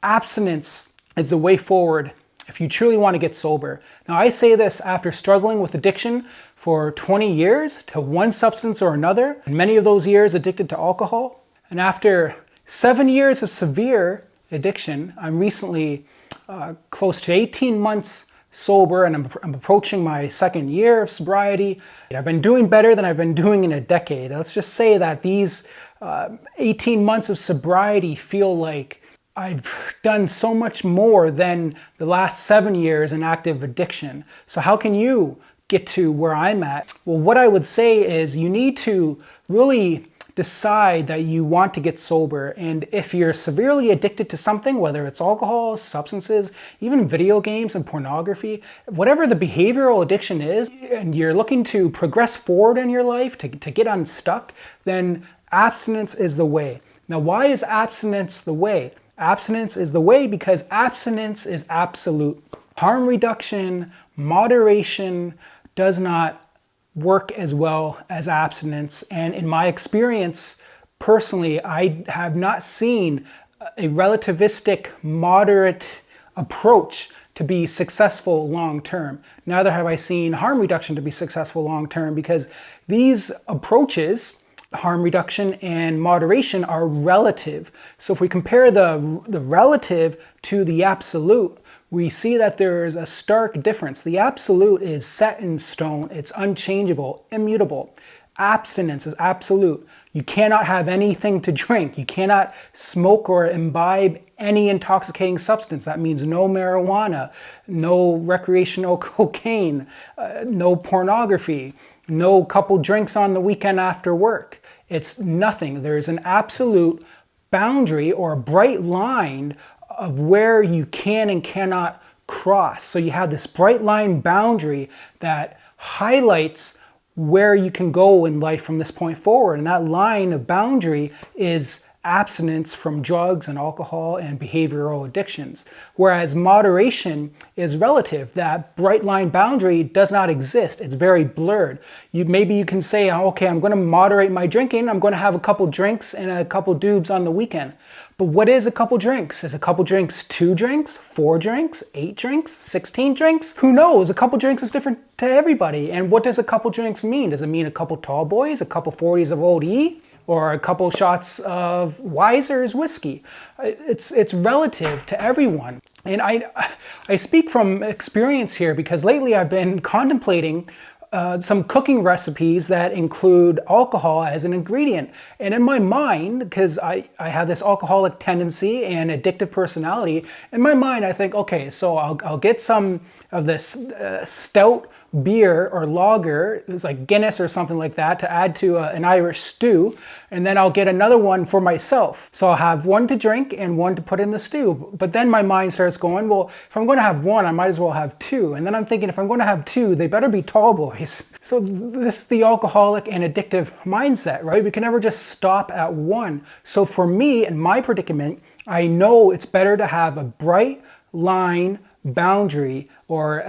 abstinence is the way forward if you truly want to get sober. Now, I say this after struggling with addiction for 20 years to one substance or another, and many of those years addicted to alcohol. And after 7 years of severe addiction, I'm recently close to 18 months sober, and I'm approaching my second year of sobriety. I've been doing better than I've been doing in a decade. Let's just say that these 18 months of sobriety feel like I've done so much more than the last 7 years in active addiction. So how can you get to where I'm at? Well, what I would say is you need to really decide that you want to get sober. And if you're severely addicted to something, whether it's alcohol, substances, even video games and pornography, whatever the behavioral addiction is, and you're looking to progress forward in your life, to get unstuck, then abstinence is the way. Now, why is abstinence the way? Abstinence is the way because abstinence is absolute. Harm reduction, moderation does not work as well as abstinence. And in my experience, personally, I have not seen a relativistic, moderate approach to be successful long-term. Neither have I seen harm reduction to be successful long-term, because these approaches, harm reduction and moderation, are relative. So if we compare the relative to the absolute, we see that there is a stark difference. The absolute is set in stone. It's unchangeable, immutable. Abstinence is absolute. You cannot have anything to drink. You cannot smoke or imbibe any intoxicating substance. That means no marijuana, no recreational cocaine, no pornography, no couple drinks on the weekend after work. It's nothing. There's an absolute boundary or a bright line of where you can and cannot cross. So you have this bright line boundary that highlights where you can go in life from this point forward. And that line of boundary is abstinence from drugs and alcohol and behavioral addictions. Whereas moderation is relative. That bright line boundary does not exist. It's very blurred. Maybe you can say, okay, I'm going to moderate my drinking. I'm going to have a couple drinks and a couple doobs on the weekend. But what is a couple drinks? Is a couple drinks 2 drinks, 4 drinks, 8 drinks, 16 drinks? Who knows? A couple drinks is different to everybody. And what does a couple drinks mean? Does it mean a couple tall boys, a couple 40s of Old E? Or a couple shots of Weiser's whiskey? It's relative to everyone. And I speak from experience here because lately I've been contemplating some cooking recipes that include alcohol as an ingredient. And in my mind, because I have this alcoholic tendency and addictive personality, in my mind I think, okay, so I'll get some of this stout beer or lager, it's like Guinness or something like that, to add to an Irish stew, and then I'll get another one for myself. So I'll have one to drink and one to put in the stew. But then my mind starts going, well, if I'm going to have one, I might as well have 2. And then I'm thinking, if I'm going to have 2, they better be tall boys. So this is the alcoholic and addictive mindset, right? We can never just stop at one. So for me, in my predicament, I know it's better to have a bright line boundary or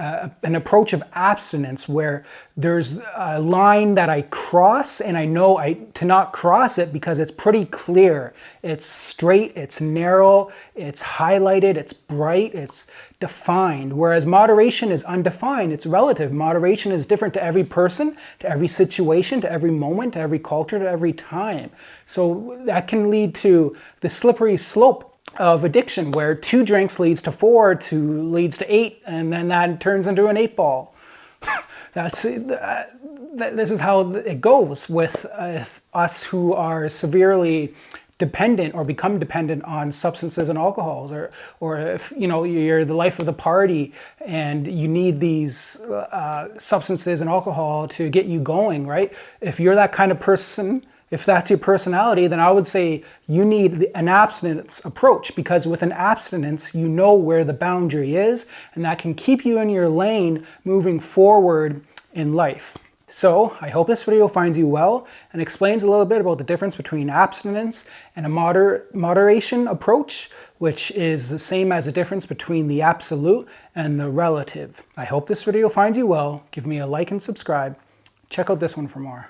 an approach of abstinence where there's a line that I cross and I know to not cross it because it's pretty clear. It's straight, it's narrow, it's highlighted, it's bright, it's defined. Whereas moderation is undefined, it's relative. Moderation is different to every person, to every situation, to every moment, to every culture, to every time. So that can lead to the slippery slope of addiction, where 2 drinks leads to 4, 2 leads to 8, and then that turns into an 8 ball. This is how it goes with us who are severely dependent or become dependent on substances and alcohols, or if you're the life of the party and you need these substances and alcohol to get you going, right? If you're that kind of person, if that's your personality, then I would say you need an abstinence approach, because with an abstinence, you know where the boundary is, and that can keep you in your lane moving forward in life. So I hope this video finds you well and explains a little bit about the difference between abstinence and a moderation approach, which is the same as the difference between the absolute and the relative. I hope this video finds you well. Give me a like and subscribe. Check out this one for more.